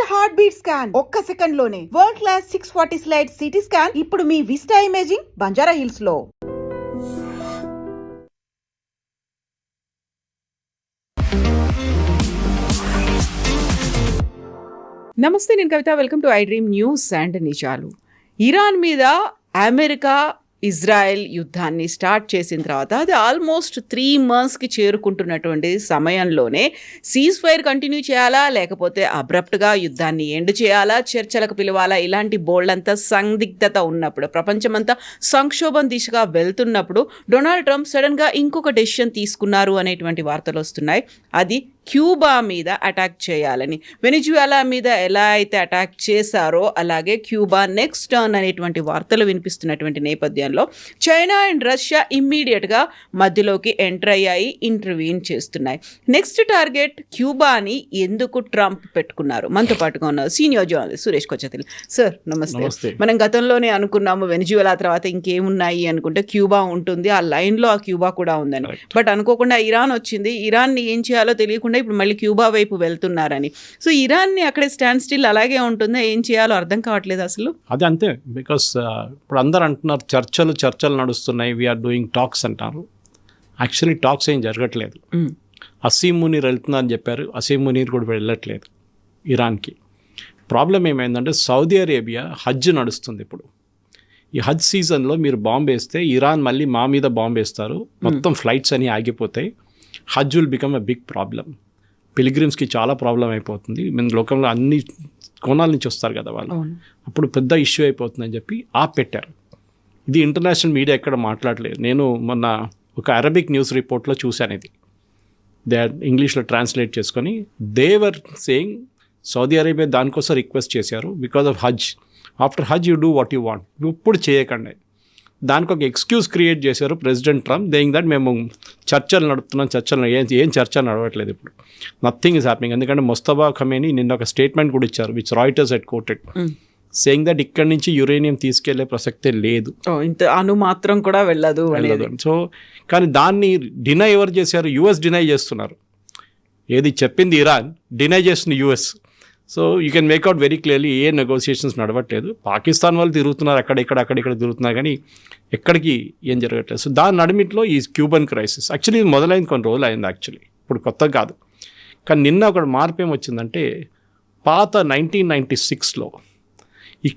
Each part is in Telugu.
హార్ట్ బీట్ స్కాన్ ఒక్క సెకండ్ లోనే world class 640 slide CT scan ఇప్పుడు మీ విస్టా ఇమేజింగ్ బంజారా హిల్స్ లో. నమస్తే, నేను Kavitha. Welcome to I dream news and నిజాలు. ఇరాన్ మీద అమెరికా ఇజ్రాయెల్ యుద్ధాన్ని స్టార్ట్ చేసిన తర్వాత అది ఆల్మోస్ట్ 3 monthsకి చేరుకుంటున్నటువంటి సమయంలోనే సీజ్ ఫైర్ కంటిన్యూ చేయాలా, లేకపోతే అబ్రప్ట్గా యుద్ధాన్ని ఎండ్ చేయాలా, చర్చలకు పిలవాలా, ఇలాంటి బోల్డంతా సందిగ్ధత ఉన్నప్పుడు, ప్రపంచమంతా సంక్షోభం దిశగా వెళ్తున్నప్పుడు డొనాల్డ్ ట్రంప్ సడన్గా ఇంకొక డెసిషన్ తీసుకున్నారు అనేటువంటి వార్తలు వస్తున్నాయి. అది క్యూబా మీద అటాక్ చేయాలని. వెనిజువేలా మీద ఎలా అయితే అటాక్ చేశారో అలాగే క్యూబా నెక్స్ట్ టర్న్ అనేటువంటి వార్తలు వినిపిస్తున్నటువంటి నేపథ్యంలో చైనా అండ్ రష్యా ఇమ్మీడియట్గా మధ్యలోకి ఎంటర్ అయ్యాయి, ఇంటర్వ్యూన్ చేస్తున్నాయి. నెక్స్ట్ టార్గెట్ క్యూబాని ఎందుకు ట్రంప్ పెట్టుకున్నారు? మనతో పాటుగా ఉన్నారు సీనియర్ జర్నలిస్ట్ సురేష్ కొచ్చతిల్. సార్ నమస్తే. మనం గతంలోనే అనుకున్నాము వెనిజువేలా తర్వాత ఇంకేమున్నాయి అనుకుంటే క్యూబా ఉంటుంది, ఆ లైన్లో ఆ క్యూబా కూడా ఉందని. బట్ అనుకోకుండా ఇరాన్ వచ్చింది. ఇరాన్ని ఏం చేయాలో తెలియకుండా ఇప్పుడు మళ్ళీ క్యూబా వైపు వెళ్తున్నారని. సో ఇరాన్ని అక్కడే స్టాండ్ స్టిల్ అలాగే ఉంటుందా? ఏం చేయాలో అర్థం కావట్లేదు అసలు. అది అంతే. బికాస్ ఇప్పుడు అందరు అంటున్నారు చర్చలు నడుస్తున్నాయి, వీఆర్ డూయింగ్ టాక్స్ అంటారు. యాక్చువల్లీ టాక్స్ ఏం జరగట్లేదు. అసీం మునీర్ వెళ్తున్నారని చెప్పారు, అసీం మునీర్ కూడా వెళ్ళట్లేదు ఇరాన్కి. ప్రాబ్లం ఏమైందంటే సౌదీ అరేబియా హజ్ నడుస్తుంది ఇప్పుడు. ఈ హజ్ సీజన్లో మీరు బాంబు వేస్తే ఇరాన్ మళ్ళీ మా మీద బాంబు వేస్తారు, మొత్తం ఫ్లైట్స్ అని ఆగిపోతాయి. Hajj will become a big problem. పిలిగ్రిమ్స్కి చాలా ప్రాబ్లం అయిపోతుంది. మన లోకంలో అన్ని కోణాల నుంచి వస్తారు కదా వాళ్ళు, అప్పుడు పెద్ద ఇష్యూ అయిపోతుందని చెప్పి పెట్టారు. ఇది ఇంటర్నేషనల్ మీడియా ఎక్కడ మాట్లాడలేదు. నేను మొన్న ఒక అరబిక్ న్యూస్ రిపోర్ట్లో చూశాను. ఇది ఇంగ్లీష్లో ట్రాన్స్లేట్ చేసుకొని దేవర్ సేయింగ్ సౌదీ అరేబియా దానికోసం రిక్వెస్ట్ చేశారు because of Hajj. After Hajj you do what you want, ఇప్పుడు చేయకండి. దానికి ఒక ఎక్స్క్యూజ్ క్రియేట్ చేశారు ప్రెసిడెంట్ ట్రంప్, దేయింగ్ దట్ మేము చర్చలు నడుపుతున్నాం. ఏం చర్చ నడవట్లేదు ఇప్పుడు. Nothing is happening. ఎందుకంటే ముస్తఫా ఖమేనీ నిన్న ఒక స్టేట్మెంట్ కూడా ఇచ్చారు, which Reuters had quoted, saying that ఇక్కడి నుంచి యురేనియం తీసుకెళ్లే ప్రసక్తే లేదు, ఇంత అణు మాత్రం కూడా వెళ్ళదు. సో కానీ దాన్ని డినై ఎవరు చేశారు? యుఎస్ డినై చేస్తున్నారు. ఏది చెప్పింది ఇరాన్, డినై చేస్తుంది US. So you can make out very clearly a negotiations నడవట్లేదు. పాకిస్తాన్ వాళ్ళు తిరుగుతున్నారు, అక్కడిక్కడ తిరుగుతున్నారు, కానీ ఎక్కడికి ఏం జరగట్లేదు. సో దాని నడిమిట్లో ఈ క్యూబన్ క్రైసిస్ యాక్చువల్లీ మొదలైంది, కొన్ని రోజులు అయింది యాక్చువల్లీ, ఇప్పుడు కొత్త కాదు. కానీ నిన్న ఒక మార్పు ఏమొచ్చిందంటే పాత 1996లో ఈ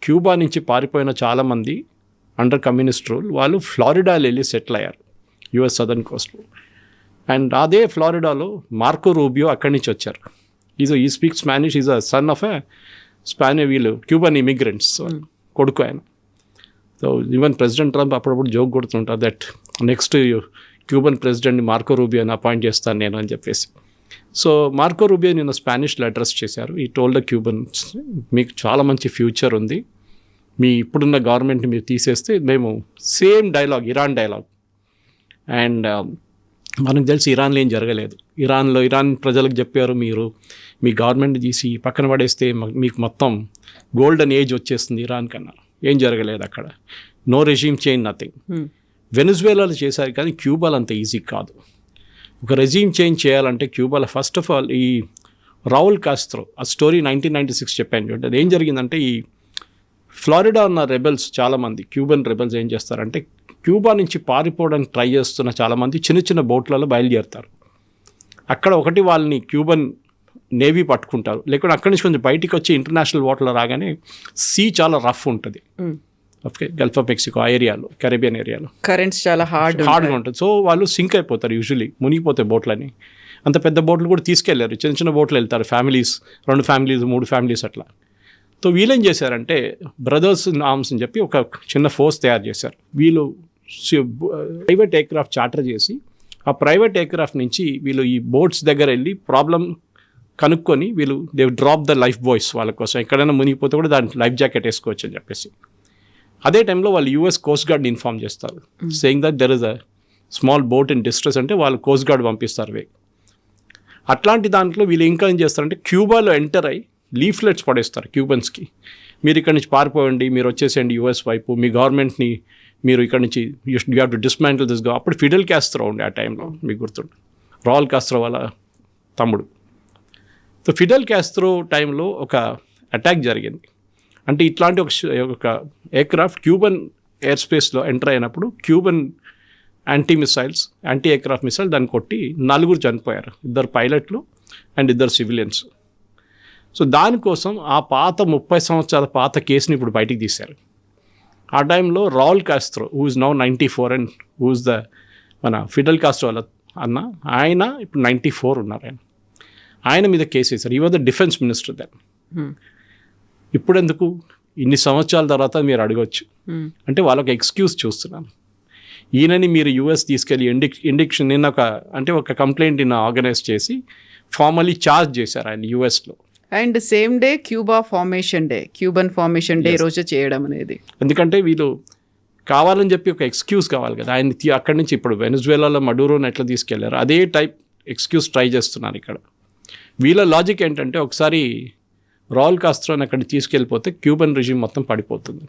క్యూబా నుంచి పారిపోయిన చాలామంది అండర్ కమ్యూనిస్ట్ రూల్ వాళ్ళు ఫ్లారిడాలో వెళ్ళి సెటిల్ అయ్యారు, యుఎస్ సదర్న్ కోస్ట్లో. అండ్ అదే ఫ్లారిడాలో మార్కో రూబియో అక్కడి నుంచి వచ్చారు. ఈ speak Spanish, is a son of వీళ్ళు క్యూబన్ ఇమిగ్రెంట్స్ కొడుకు ఆయన. సో ఈవెన్ ప్రెసిడెంట్ ట్రంప్ అప్పుడప్పుడు జోక్ కొడుతుంటారు దట్ నెక్స్ట్ క్యూబన్ ప్రెసిడెంట్ని మార్కో రూబియోని అపాయింట్ చేస్తాను నేను అని చెప్పేసి. సో మార్కో రూబియో నిన్న స్పానిష్లో అడ్రస్ చేశారు. ఈ టోల్డ్ ద క్యూబన్స్, మీకు చాలా మంచి ఫ్యూచర్ ఉంది, మీ ఇప్పుడున్న గవర్నమెంట్ని మీరు తీసేస్తే మేము same dialogue, Iran dialogue. And మనకు తెలిసి ఇరాన్లో ఏం జరగలేదు. ఇరాన్ ప్రజలకు చెప్పారు, మీరు మీ గవర్నమెంట్ తీసి పక్కన పడేస్తే మీకు మొత్తం గోల్డెన్ ఏజ్ వచ్చేస్తుంది ఇరాన్ కన్నా. ఏం జరగలేదు అక్కడ. No regime change, nothing. వెనిజువేలాలో చేశారు, కానీ క్యూబాలో అంత ఈజీ కాదు. ఒక రెజీమ్ చేంజ్ చేయాలంటే క్యూబాలో ఫస్ట్ ఆఫ్ ఆల్ ఈ రౌల్ కాస్ట్రో, ఆ స్టోరీ 1996 చెప్పాను చూడండి. అది ఏం జరిగిందంటే ఈ ఫ్లారిడా ఉన్న రెబెల్స్ చాలామంది క్యూబన్ రెబెల్స్ ఏం చేస్తారంటే క్యూబా నుంచి పారిపోవడానికి ట్రై చేస్తున్న చాలామంది చిన్న బోట్లలో బయలుదేరుతారు. అక్కడ ఒకటి వాళ్ళని క్యూబన్ నేవీ పట్టుకుంటారు, లేకుంటే అక్కడి నుంచి కొంచెం బయటికి వచ్చి ఇంటర్నేషనల్ వాటర్లో రాగానే సీ చాలా రఫ్ ఉంటుంది. ఓకే, గల్ఫ్ ఆఫ్ మెక్సికో ఆ ఏరియాలో, కరేబియన్ ఏరియాలో కరెంట్స్ చాలా హార్డ్గా ఉంటుంది. సో వాళ్ళు సింక్ అయిపోతారు, యూజువలీ మునిగిపోతాయి బోట్లని. అంత పెద్ద బోట్లు కూడా తీసుకెళ్లారు, చిన్న బోట్లు వెళ్తారు, ఫ్యామిలీస్, 2 ఫ్యామిలీస్ 3 ఫ్యామిలీస్ అట్లా. సో వీళ్ళేం చేశారంటే బ్రదర్స్ ఇన్ ఆర్మ్స్ అని చెప్పి ఒక చిన్న ఫోర్స్ తయారు చేశారు. వీళ్ళు ప్రైవేట్ ఎయిర్క్రాఫ్ట్ చార్టర్ చేసి ఆ ప్రైవేట్ ఎయిర్క్రాఫ్ట్ నుంచి వీళ్ళు ఈ బోట్స్ దగ్గర వెళ్ళి ప్రాబ్లం కనుక్కొని వీళ్ళు they drop the life boys వాళ్ళ కోసం. ఎక్కడైనా మునిగిపోతే కూడా దాని లైఫ్ జాకెట్ వేసుకోవచ్చు అని చెప్పేసి. అదే టైంలో వాళ్ళు యూఎస్ కోస్ట్ గార్డ్ని ఇన్ఫార్మ్ చేస్తారు, saying that there is a small boat in distress, అంటే వాళ్ళు కోస్ట్ గార్డ్ పంపిస్తారు. అట్లాంటి దాంట్లో వీళ్ళు ఇంకా ఏం చేస్తారంటే క్యూబాలో ఎంటర్ అయ్యి లీఫ్లెట్స్ పడేస్తారు క్యూబన్స్కి, మీరు ఇక్కడ నుంచి పారిపోయండి, మీరు వచ్చేసేయండి యూఎస్ వైపు, మీ గవర్నమెంట్ని మీరు ఇక్కడ నుంచి you have to dismantle this. అప్పుడు ఫిడెల్ కాస్ట్రో ఉండే ఆ టైంలో, మీకు గుర్తుండే, రాల్ కాస్ట్రో వాళ్ళ తమ్ముడు. సో ఫిడెల్ క్యాస్ట్రో టైంలో ఒక అటాక్ జరిగింది. అంటే ఇట్లాంటి ఒక ఎయిర్క్రాఫ్ట్ క్యూబన్ ఎయిర్ స్పేస్లో ఎంటర్ అయినప్పుడు క్యూబన్ యాంటీ ఎయిర్క్రాఫ్ట్ మిసైల్ దాన్ని కొట్టి 4 చనిపోయారు, 2 పైలట్లు అండ్ 2 సివిలియన్స్. సో దానికోసం ఆ 30 సంవత్సరాల పాత కేసుని ఇప్పుడు బయటికి తీశారు. ఆ టైంలో Raul Castro who is now 94 and who is మన ఫిడెల్ కాస్ట్రో వాళ్ళ అన్న, ఆయన ఇప్పుడు 94 ఉన్నారు. ఆయన మీద కేసు వేశారు. ఈ was the defence minister then. ఇప్పుడు ఎందుకు ఇన్ని సంవత్సరాల తర్వాత మీరు అడగవచ్చు. అంటే వాళ్ళకి ఎక్స్క్యూజ్ చూస్తున్నాను. ఈయనని మీరు యూఎస్ తీసుకెళ్ళి ఇండిక్షన్ నిన్న ఒక కంప్లైంట్ నిన్న ఆర్గనైజ్ చేసి ఫార్మలీ ఛార్జ్ చేశారు ఆయన యూఎస్లో. And same day Cuban formation day రోజు చేయడం అనేది. ఎందుకంటే వీళ్ళు కావాలని చెప్పి ఒక ఎక్స్క్యూజ్ కావాలి కదా. ఆయన అక్కడి నుంచి ఇప్పుడు వెనజువేలాలో మడూరోని ఎట్లా తీసుకెళ్లారు అదే టైప్ ఎక్స్క్యూజ్ ట్రై చేస్తున్నారు ఇక్కడ. వీళ్ళ లాజిక్ ఏంటంటే ఒకసారి రాల్ కాస్ట్రోని అక్కడికి తీసుకెళ్ళిపోతే క్యూబన్ రిజిమ్ మొత్తం పడిపోతుంది.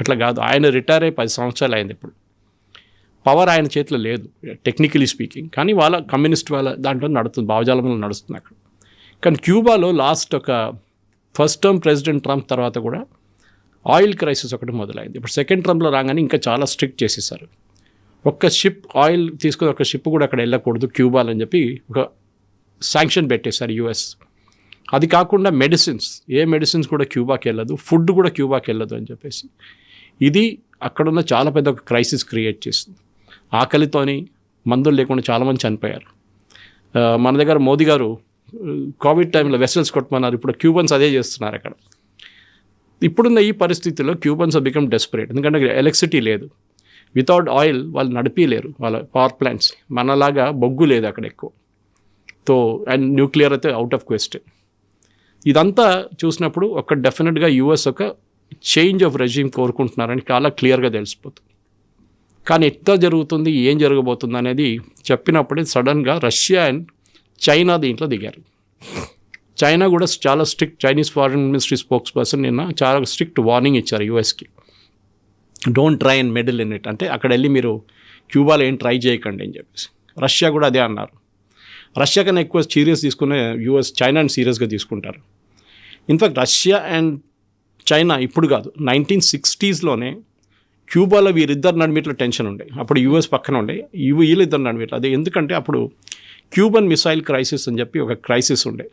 అట్లా కాదు, ఆయన రిటైర్ అయ్యి 10 సంవత్సరాలు అయింది. ఇప్పుడు పవర్ ఆయన చేతిలో లేదు టెక్నికలీ స్పీకింగ్, కానీ వాళ్ళ కమ్యూనిస్ట్ వాళ్ళ దాంట్లో నడుస్తుంది, భావజాలంలో నడుస్తుంది అక్కడ. కానీ క్యూబాలో ఫస్ట్ టర్మ్ ప్రెసిడెంట్ ట్రంప్ తర్వాత కూడా ఆయిల్ క్రైసిస్ ఒకటి మొదలైంది. ఇప్పుడు సెకండ్ టర్మ్లో రాగానే ఇంకా చాలా స్ట్రిక్ట్ చేసేసారు. ఆయిల్ తీసుకుని ఒక షిప్ కూడా అక్కడ వెళ్ళకూడదు క్యూబాలో అని చెప్పి ఒక శాంక్షన్ పెట్టేశారు యూఎస్. అది కాకుండా మెడిసిన్స్ కూడా క్యూబాకి వెళ్ళదు, ఫుడ్ కూడా క్యూబాకి వెళ్ళదు అని చెప్పేసి ఇది అక్కడున్న చాలా పెద్ద ఒక క్రైసిస్ క్రియేట్ చేసింది. ఆకలితోని మందులు లేకుండా చాలామంది చనిపోయారు. మన దగ్గర మోదీ గారు కోవిడ్ టైంలో వెసల్స్ కొట్టమన్నారు. ఇప్పుడు క్యూబన్స్ అదే చేస్తున్నారు అక్కడ. ఇప్పుడున్న ఈ పరిస్థితిలో క్యూబన్స్ ఆర్ బికమ్ డెస్పరేట్, ఎందుకంటే ఎలక్ట్రిసిటీ లేదు. వితౌట్ ఆయిల్ వాళ్ళు నడిపిలేరు వాళ్ళ పవర్ ప్లాంట్స్. మనలాగా బొగ్గు లేదు అక్కడ ఎక్కువ. అండ్ న్యూక్లియర్ అయితే అవుట్ ఆఫ్ క్వశ్చన్. ఇదంతా చూసినప్పుడు డెఫినెట్గా యూఎస్ ఒక చేంజ్ ఆఫ్ రెజ్యూమ్ కోరుకుంటున్నారని చాలా క్లియర్గా తెలిసిపోతుంది. కానీ ఎట్లా జరుగుతుంది, ఏం జరగబోతుంది అనేది చెప్పినప్పుడే సడన్గా రష్యా అండ్ చైనా దీంట్లో దిగారు. చైనా కూడా చాలా strict, Chinese foreign ministry spokesperson నిన్న చాలా స్ట్రిక్ట్ వార్నింగ్ ఇచ్చారు యూఎస్కి. Don't try and meddle in it, అంటే అక్కడ వెళ్ళి మీరు క్యూబాలో ఏం ట్రై చేయకండి అని చెప్పేసి. రష్యా కూడా అదే అన్నారు. రష్యా కన్నా ఎక్కువ సీరియస్ తీసుకునే చైనాని సీరియస్గా తీసుకుంటారు. ఇన్ఫ్యాక్ట్ రష్యా అండ్ చైనా ఇప్పుడు కాదు, 1960s క్యూబాలో వీరిద్దరు నడిమిట్లో టెన్షన్ ఉండే. అప్పుడు యూఎస్ పక్కన ఉండే, వీళ్ళిద్దరు నడిమిట్లో. అదే ఎందుకంటే అప్పుడు క్యూబన్ మిసైల్ క్రైసిస్ అని చెప్పి ఒక క్రైసిస్ ఉండే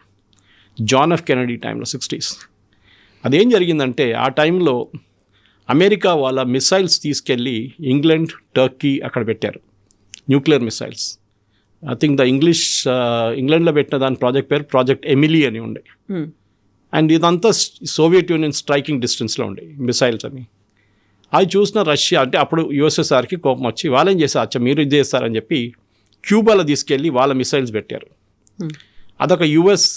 జాన్ ఎఫ్ కెనడీ టైంలో 60s. అదేం జరిగిందంటే ఆ టైంలో అమెరికా వాళ్ళ మిసైల్స్ తీసుకెళ్ళి ఇంగ్లాండ్, టర్కీ అక్కడ పెట్టారు న్యూక్లియర్ మిసైల్స్. ఐ థింక్ ఇంగ్లాండ్లో పెట్టిన దాని ప్రాజెక్ట్ పేరు ప్రాజెక్ట్ ఎమిలీ అని ఉండే. అండ్ ఇదంతా సోవియట్ యూనియన్ స్ట్రైకింగ్ డిస్టెన్స్లో ఉండే మిసైల్స్ అని. అవి చూసిన రష్యా, అంటే అప్పుడు యూఎస్ఎస్ఆర్కి కోపం వచ్చి వాళ్ళేం చేశారు, మీరు ఇది చేస్తారని చెప్పి క్యూబాలో తీసుకెళ్ళి వాళ్ళ మిసైల్స్ పెట్టారు. అదొక యూఎస్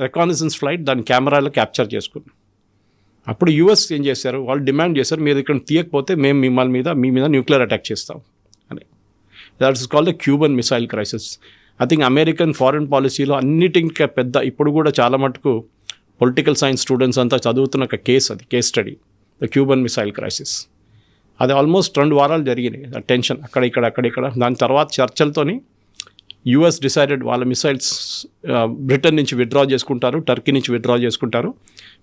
రికానసెన్స్ ఫ్లైట్ దాని కెమెరాలో క్యాప్చర్ చేసుకుంది. అప్పుడు యూఎస్ ఏం చేశారు, వాళ్ళు డిమాండ్ చేశారు, మీరు ఇక్కడ తీయకపోతే మేము మీ మీద న్యూక్లియర్ అటాక్ చేస్తాం అని. That is called the Cuban missile crisis. I think American foreign పాలసీలో అన్నిటికీ పెద్ద, ఇప్పుడు కూడా చాలా మటుకు పొలిటికల్ సైన్స్ స్టూడెంట్స్ అంతా చదువుతున్న ఒక case study, the Cuban missile crisis. అది ఆల్మోస్ట్ 2 వారాలు జరిగినాయి టెన్షన్ అక్కడిక్కడ. దాని తర్వాత చర్చలతోని యూఎస్ డిసైడెడ్ వాళ్ళ మిసైల్స్ బ్రిటన్ నుంచి విత్డ్రా చేసుకుంటారు, టర్కీ నుంచి విత్డ్రా చేసుకుంటారు,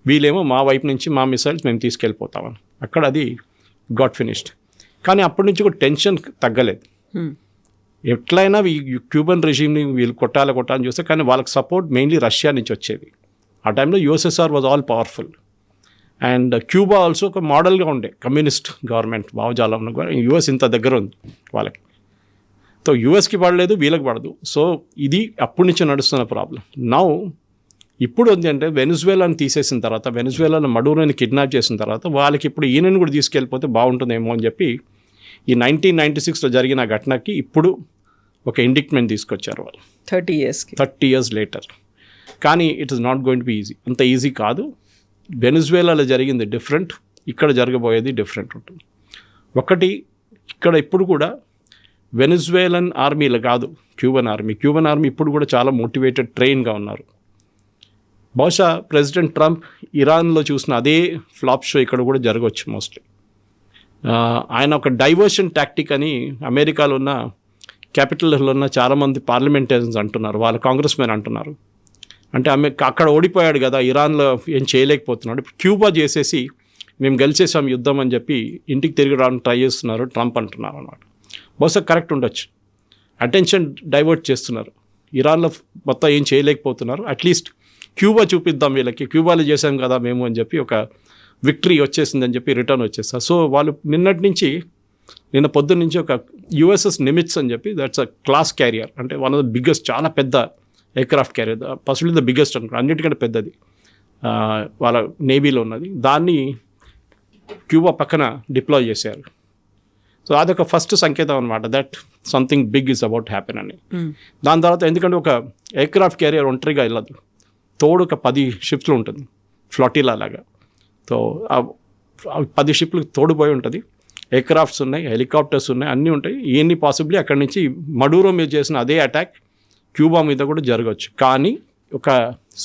వీళ్ళేమో మా వైపు నుంచి మా మిసైల్స్ మేము తీసుకెళ్ళిపోతామని. అక్కడ అది గాట్ ఫినిష్డ్. కానీ అప్పటి నుంచి కూడా టెన్షన్ తగ్గలేదు. ఎట్లయినా ఈ క్యూబన్ రెజీమ్ని వీళ్ళు కొట్టాలని చూస్తే, కానీ వాళ్ళకి సపోర్ట్ మెయిన్లీ రష్యా నుంచి వచ్చేది. ఆ టైంలో USSR was all powerful and Cuba also ఒక మోడల్గా ఉండే కమ్యూనిస్ట్ గవర్నమెంట్ భావజాలంలో. యూఎస్ ఇంత దగ్గర ఉంది వాళ్ళకి. సో యూఎస్కి పడలేదు, వీళ్ళకి పడదు. సో ఇది అప్పటి నుంచి నడుస్తున్న ప్రాబ్లం. నౌ ఇప్పుడు ఉంది అంటే వెనిజువేలాని తీసేసిన తర్వాత, వెనిజువేలాలో మడూరోని కిడ్నాప్ చేసిన తర్వాత వాళ్ళకి ఇప్పుడు ఈయనని కూడా తీసుకెళ్ళిపోతే బాగుంటుందేమో అని చెప్పి ఈ 1996లో జరిగిన ఘటనకి ఇప్పుడు ఒక ఇండిక్ట్మెంట్ తీసుకొచ్చారు వాళ్ళు 30 years లేటర్. కానీ it is not going to be easy. అంత ఈజీ కాదు. వెనిజువేలాలో జరిగింది డిఫరెంట్, ఇక్కడ జరగబోయేది డిఫరెంట్ ఉంటుంది. ఒకటి, ఇక్కడ ఇప్పుడు కూడా వెనిజువేలన్ ఆర్మీలు కాదు, క్యూబన్ ఆర్మీ ఇప్పుడు కూడా చాలా మోటివేటెడ్, ట్రైన్గా ఉన్నారు. బహుశా ప్రెసిడెంట్ ట్రంప్ ఇరాన్లో చూసిన అదే ఫ్లాప్ షో ఇక్కడ కూడా జరగవచ్చు మోస్ట్లీ. ఆయన ఒక డైవర్షన్ టాక్టిక్ అని అమెరికాలో ఉన్న క్యాపిటల్లో ఉన్న చాలామంది పార్లమెంటేరియన్స్ అంటున్నారు, వాళ్ళ కాంగ్రెస్ మెన్ అంటున్నారు. అంటే అక్కడ ఓడిపోయాడు కదా, ఇరాన్లో ఏం చేయలేకపోతున్నాడు. ఇప్పుడు క్యూబా చేసేసి మేము గెలిచేసాం యుద్ధం అని చెప్పి ఇంటికి తిరిగి రావడానికి ట్రై చేస్తున్నారు ట్రంప్ అంటున్నారు అనమాట. బహుశా కరెక్ట్ ఉండొచ్చు. అటెన్షన్ డైవర్ట్ చేస్తున్నారు. ఇరాన్లో మొత్తం ఏం చేయలేకపోతున్నారు, అట్లీస్ట్ క్యూబా చూపిద్దాం వీళ్ళకి, క్యూబాలో చేసాం కదా మేము అని చెప్పి ఒక విక్టరీ వచ్చేసిందని చెప్పి రిటర్న్ వచ్చేస్తారు. సో వాళ్ళు నిన్న పొద్దున్న నుంచి ఒక యుఎస్ఎస్ నిమిట్స్ అని చెప్పి దట్స్ అ క్లాస్ క్యారియర్, అంటే వన్ ఆఫ్ ద బిగ్గెస్ట్, చాలా పెద్ద aircraft carrier, possibly the biggest అనుకో, అన్నిటికంటే పెద్దది వాళ్ళ నేవీలో ఉన్నది. దాన్ని క్యూబా పక్కన డిప్లాయ్ చేశారు. సో అదొక ఫస్ట్ సంకేతం అనమాట, that something big is about happen అని. దాని తర్వాత ఎందుకంటే ఒక ఎయిర్క్రాఫ్ట్ క్యారియర్ ఒంటరిగా వెళ్ళదు, తోడు ఒక 10 షిప్స్లు ఉంటుంది, ఫ్లాటిలా లాగా. సో 10 షిప్లు తోడుపోయి ఉంటుంది, ఎయిర్క్రాఫ్ట్స్ ఉన్నాయి, హెలికాప్టర్స్ ఉన్నాయి, అన్నీ ఉంటాయి. ఇవన్నీ పాసిబ్లీ అక్కడి నుంచి మడూరో మీద చేసిన అదే అటాక్ క్యూబా మీద కూడా జరగవచ్చు. కానీ ఒక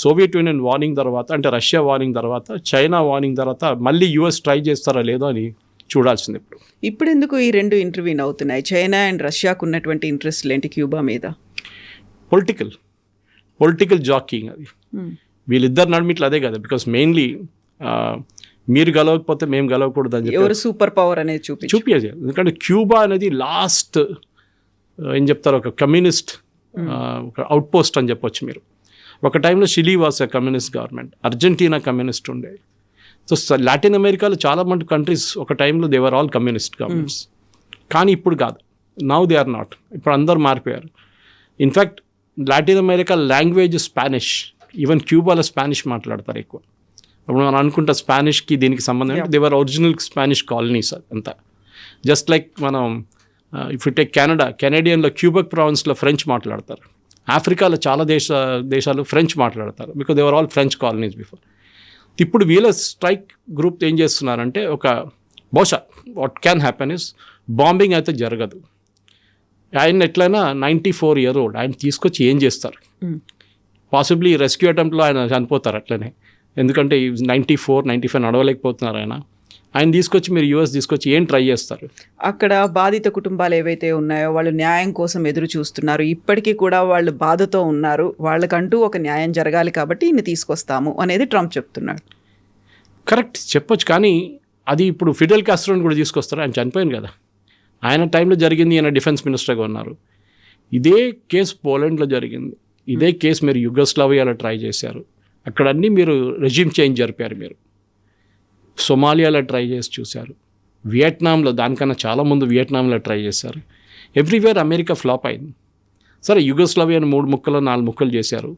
సోవియట్ యూనియన్ వార్నింగ్ తర్వాత, అంటే రష్యా వార్నింగ్ తర్వాత, చైనా వార్నింగ్ తర్వాత మళ్ళీ యూఎస్ ట్రై చేస్తారా లేదో అని చూడాల్సింది. ఇప్పుడు ఎందుకు ఈ రెండు ఇంటర్వ్యూన్ అవుతున్నాయి? చైనా అండ్ రష్యాకు ఉన్నటువంటి ఇంట్రెస్ట్లు ఏంటి క్యూబా మీద? పొలిటికల్ జాకింగ్ అది. వీళ్ళిద్దరు నడిమిట్లు అదే కదా, బికాస్ మెయిన్లీ మీరు గెలవకపోతే మేము గెలవకూడదు అని చెప్పి ఎవరు సూపర్ పవర్ అనేది చూపించాలి. ఎందుకంటే క్యూబా అనేది లాస్ట్ ఏం చెప్తారు, ఒక కమ్యూనిస్ట్ ఒక అవుట్ పోస్ట్ అని చెప్పొచ్చు మీరు. ఒక టైంలో Chile was a communist government, Argentina communist ఉండే. సో లాటిన్ అమెరికాలో చాలా మంది కంట్రీస్ ఒక టైంలో దేవర్ ఆల్ కమ్యూనిస్ట్ గవర్నమెంట్స్. కానీ ఇప్పుడు కాదు, నౌ దే ఆర్ నాట్. ఇప్పుడు అందరు మారిపోయారు. In fact Latin America language Spanish, even క్యూబాలో స్పానిష్ మాట్లాడతారు ఎక్కువ. ఇప్పుడు మనం అనుకుంటా స్పానిష్కి దీనికి సంబంధం అంటే దేవర్ ఒరిజినల్ స్పానిష్ కాలనీస్ అంతా. జస్ట్ లైక్ మనం ఇఫ్ యు టేక్ కెనడియన్లో క్యూబెక్ ప్రావిన్స్లో ఫ్రెంచ్ మాట్లాడతారు. ఆఫ్రికాలో చాలా దేశాలు ఫ్రెంచ్ మాట్లాడతారు, because they were all French colonies before. ఇప్పుడు వీళ్ళ స్ట్రైక్ గ్రూప్ ఏం చేస్తున్నారంటే, బహుశా what can happen is bombing అయితే జరగదు. ఆయన ఎట్లయినా 94 year old, ఆయన తీసుకొచ్చి ఏం చేస్తారు? పాసిబ్లీ రెస్క్యూ అటెంప్ట్లో ఆయన చనిపోతారు అట్లనే, ఎందుకంటే 94, 95 నడవలేకపోతున్నారు ఆయన తీసుకొచ్చి మీరు యూఎస్ తీసుకొచ్చి ఏం ట్రై చేస్తారు? అక్కడ బాధిత కుటుంబాలు ఏవైతే ఉన్నాయో వాళ్ళు న్యాయం కోసం ఎదురు చూస్తున్నారు. ఇప్పటికీ కూడా వాళ్ళు బాధతో ఉన్నారు, వాళ్ళకంటూ ఒక న్యాయం జరగాలి కాబట్టి ఈయన తీసుకొస్తాము అనేది ట్రంప్ చెప్తున్నాడు. కరెక్ట్ చెప్పొచ్చు, కానీ అది ఇప్పుడు ఫిడెల్ కాస్ట్రోని కూడా తీసుకొస్తారు. ఆయన చనిపోయింది కదా, ఆయన టైంలో జరిగింది, ఆయన డిఫెన్స్ మినిస్టర్గా ఉన్నారు. ఇదే కేసు పోలాండ్లో జరిగింది, ఇదే కేసు మీరు యుగోస్లావియాలో ట్రై చేశారు, అక్కడ అన్నీ మీరు రెజ్యూమ్ చేంజ్ జరిపారు. మీరు సొమాలియాలో ట్రై చేసి చూశారు, వియట్నాంలో, దానికన్నా చాలా ముందు వియట్నాంలో ట్రై చేశారు. ఎవ్రీవేర్ అమెరికా ఫ్లాప్ అయింది. సరే యుగోస్లావియాని 3 ముక్కలు 4 ముక్కలు చేశారు,